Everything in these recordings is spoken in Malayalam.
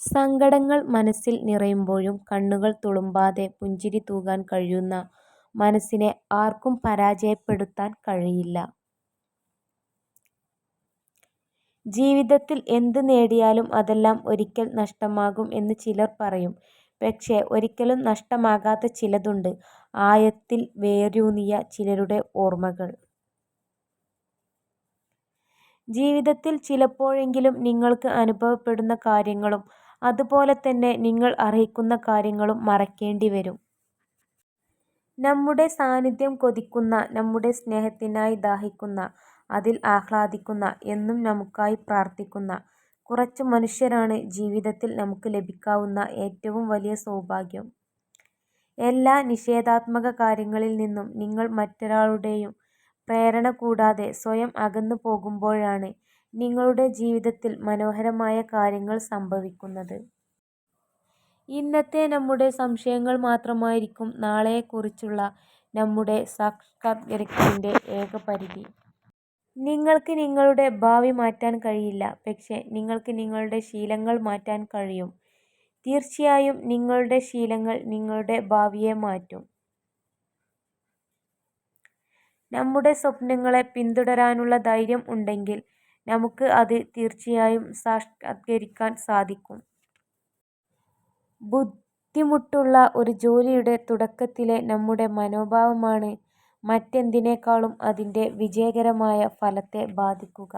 സങ്കടങ്ങൾ മനസ്സിൽ നിറയുമ്പോഴും കണ്ണുകൾ തുളുമ്പാതെ പുഞ്ചിരി തൂകാൻ കഴിയുന്ന മനസ്സിനെ ആർക്കും പരാജയപ്പെടുത്താൻ കഴിയില്ല. ജീവിതത്തിൽ എന്ത് നേടിയാലും അതെല്ലാം ഒരിക്കൽ നഷ്ടമാകും എന്ന് ചിലർ പറയും. പക്ഷേ ഒരിക്കലും നഷ്ടമാകാത്ത ചിലതുണ്ട്, ആഴത്തിൽ വേരൂന്നിയ ചിലരുടെ ഓർമ്മകൾ. ജീവിതത്തിൽ ചിലപ്പോഴെങ്കിലും നിങ്ങൾക്ക് അനുഭവപ്പെടുന്ന കാര്യങ്ങളും അതുപോലെ തന്നെ നിങ്ങൾ അർഹിക്കുന്ന കാര്യങ്ങളും മറക്കേണ്ടി വരും. നമ്മുടെ സാന്നിധ്യം കൊതിക്കുന്ന, നമ്മുടെ സ്നേഹത്തിനായി ദാഹിക്കുന്ന, അതിൽ ആഹ്ലാദിക്കുന്ന, എന്നും നമുക്കായി പ്രാർത്ഥിക്കുന്ന കുറച്ചു മനുഷ്യരാണ് ജീവിതത്തിൽ നമുക്ക് ലഭിക്കാവുന്ന ഏറ്റവും വലിയ സൗഭാഗ്യം. എല്ലാ നിഷേധാത്മക കാര്യങ്ങളിൽ നിന്നും നിങ്ങൾ മറ്റൊരാളുടെയും പ്രേരണ കൂടാതെ സ്വയം അകന്നു പോകുമ്പോഴാണ് നിങ്ങളുടെ ജീവിതത്തിൽ മനോഹരമായ കാര്യങ്ങൾ സംഭവിക്കുന്നത്. ഇന്നത്തെ നമ്മുടെ സംശയങ്ങൾ മാത്രമായിരിക്കും നാളെയെക്കുറിച്ചുള്ള നമ്മുടെ സാക്ഷാത്കാരത്തിന്റെ ഏക പരിധി. നിങ്ങൾക്ക് നിങ്ങളുടെ ഭാവി മാറ്റാൻ കഴിയില്ല, പക്ഷേ നിങ്ങൾക്ക് നിങ്ങളുടെ ശീലങ്ങൾ മാറ്റാൻ കഴിയും. തീർച്ചയായും നിങ്ങളുടെ ശീലങ്ങൾ നിങ്ങളുടെ ഭാവിയെ മാറ്റും. നമ്മുടെ സ്വപ്നങ്ങളെ പിന്തുടരാനുള്ള ധൈര്യം ഉണ്ടെങ്കിൽ നമുക്ക് അത് തീർച്ചയായും സാക്ഷാത്കരിക്കാൻ സാധിക്കും. ബുദ്ധിമുട്ടുള്ള ഒരു ജോലിയുടെ തുടക്കത്തിലെ നമ്മുടെ മനോഭാവമാണ് മറ്റെന്തിനേക്കാളും അതിന്റെ വിജയകരമായ ഫലത്തെ ബാധിക്കുക.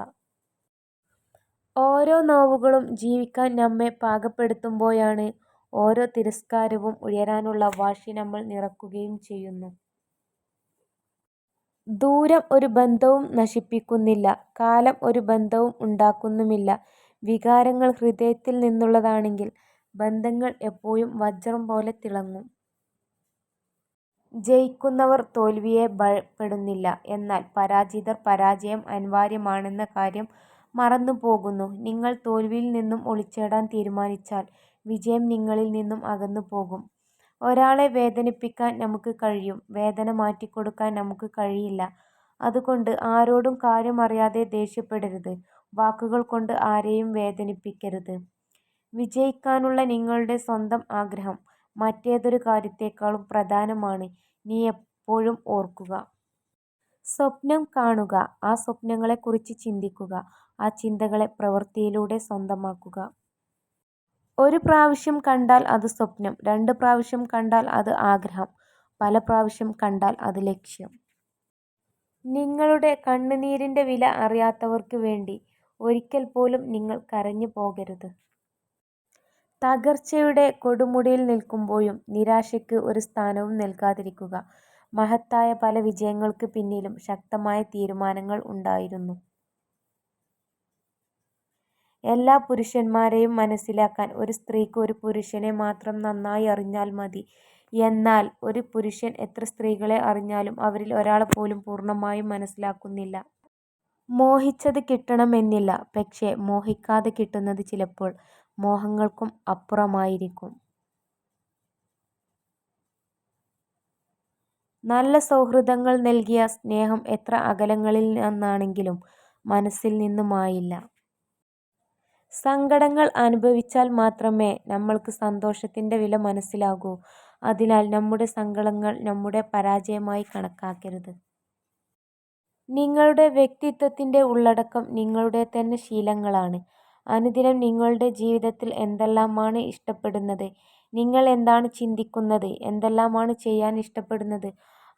ഓരോ നോവുകളും ജീവിക്കാൻ നമ്മെ പാകപ്പെടുത്തുമ്പോഴാണ് ഓരോ തിരസ്കാരവും ഉയരാനുള്ള വാശി നമ്മൾ നിറക്കുകയും ചെയ്യുന്നു. ദൂരം ഒരു ബന്ധവും നശിപ്പിക്കുന്നില്ല, കാലം ഒരു ബന്ധവും ഉണ്ടാക്കുന്നുമില്ല. വികാരങ്ങൾ ഹൃദയത്തിൽ നിന്നുള്ളതാണെങ്കിൽ ബന്ധങ്ങൾ എപ്പോഴും വജ്രം പോലെ തിളങ്ങും. ജയിക്കുന്നവർ തോൽവിയെ ഭയപ്പെടുന്നില്ല, എന്നാൽ പരാജിതർ പരാജയം അനിവാര്യമാണെന്ന കാര്യം മറന്നുപോകുന്നു. നിങ്ങൾ തോൽവിയിൽ നിന്നും ഒളിച്ചോടാൻ തീരുമാനിച്ചാൽ വിജയം നിങ്ങളിൽ നിന്നും അകന്നുപോകും. ഒരാളെ വേദനിപ്പിക്കാൻ നമുക്ക് കഴിയും, വേദന മാറ്റിക്കൊടുക്കാൻ നമുക്ക് കഴിയില്ല. അതുകൊണ്ട് ആരോടും കാര്യമറിയാതെ ദേഷ്യപ്പെടരുത്, വാക്കുകൾ കൊണ്ട് ആരെയും വേദനിപ്പിക്കരുത്. വിജയിക്കാനുള്ള നിങ്ങളുടെ സ്വന്തം ആഗ്രഹം മറ്റേതൊരു കാര്യത്തെക്കാളും പ്രധാനമാണ് നീ എപ്പോഴും ഓർക്കുക. സ്വപ്നം കാണുക, ആ സ്വപ്നങ്ങളെക്കുറിച്ച് ചിന്തിക്കുക, ആ ചിന്തകളെ പ്രവൃത്തിയിലൂടെ സ്വന്തമാക്കുക. ഒരു പ്രാവശ്യം കണ്ടാൽ അത് സ്വപ്നം, 2 പ്രാവശ്യം കണ്ടാൽ അത് ആഗ്രഹം, പല പ്രാവശ്യം കണ്ടാൽ അത് ലക്ഷ്യം. നിങ്ങളുടെ കണ്ണുനീരിന്റെ വില അറിയാത്തവർക്ക് വേണ്ടി ഒരിക്കൽ പോലും നിങ്ങൾ കരഞ്ഞു പോകരുത്. തകർച്ചയുടെ കൊടുമുടിയിൽ നിൽക്കുമ്പോഴും നിരാശയ്ക്ക് ഒരു സ്ഥാനവും നൽകാതിരിക്കുക. മഹത്തായ പല വിജയങ്ങൾക്ക് പിന്നിലും ശക്തമായ തീരുമാനങ്ങൾ ഉണ്ടായിരുന്നു. എല്ലാ പുരുഷന്മാരെയും മനസ്സിലാക്കാൻ ഒരു സ്ത്രീക്ക് ഒരു പുരുഷനെ മാത്രം നന്നായി അറിഞ്ഞാൽ മതി. എന്നാൽ ഒരു പുരുഷൻ എത്ര സ്ത്രീകളെ അറിഞ്ഞാലും അവരിൽ ഒരാളെ പോലും പൂർണ്ണമായും മനസ്സിലാക്കുന്നില്ല. മോഹിച്ചത് കിട്ടണമെന്നില്ല, പക്ഷേ മോഹിക്കാതെ കിട്ടുന്നത് ചിലപ്പോൾ മോഹങ്ങൾക്കും അപ്പുറമായിരിക്കും. നല്ല സൗഹൃദങ്ങൾ നൽകിയ സ്നേഹം എത്ര അകലങ്ങളിൽ നിന്നാണെങ്കിലും മനസ്സിൽ നിന്നും മായില്ല. സങ്കടങ്ങൾ അനുഭവിച്ചാൽ മാത്രമേ നമ്മൾക്ക് സന്തോഷത്തിന്റെ വില മനസ്സിലാകൂ. അതിനാൽ നമ്മുടെ സങ്കടങ്ങൾ നമ്മുടെ പരാജയമായി കണക്കാക്കരുത്. നിങ്ങളുടെ വ്യക്തിത്വത്തിന്റെ ഉള്ളടക്കം നിങ്ങളുടെ തന്നെ ശീലങ്ങളാണ്. അനുദിനം നിങ്ങളുടെ ജീവിതത്തിൽ എന്തെല്ലാമാണ് ഇഷ്ടപ്പെടുന്നത്, നിങ്ങൾ എന്താണ് ചിന്തിക്കുന്നത്, എന്തെല്ലാമാണ് ചെയ്യാൻ ഇഷ്ടപ്പെടുന്നത്,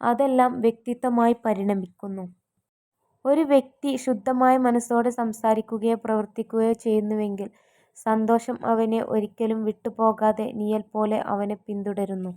അതെല്ലാം വ്യക്തിത്വമായി പരിണമിക്കുന്നു. ഒരു വ്യക്തി ശുദ്ധമായ മനസ്സോടെ സംസാരിക്കുകയോ പ്രവർത്തിക്കുകയോ ചെയ്യുന്നുവെങ്കിൽ സന്തോഷം അവനെ ഒരിക്കലും വിട്ടുപോകാതെ നിഴൽ പോലെ അവനെ പിന്തുടരുന്നു.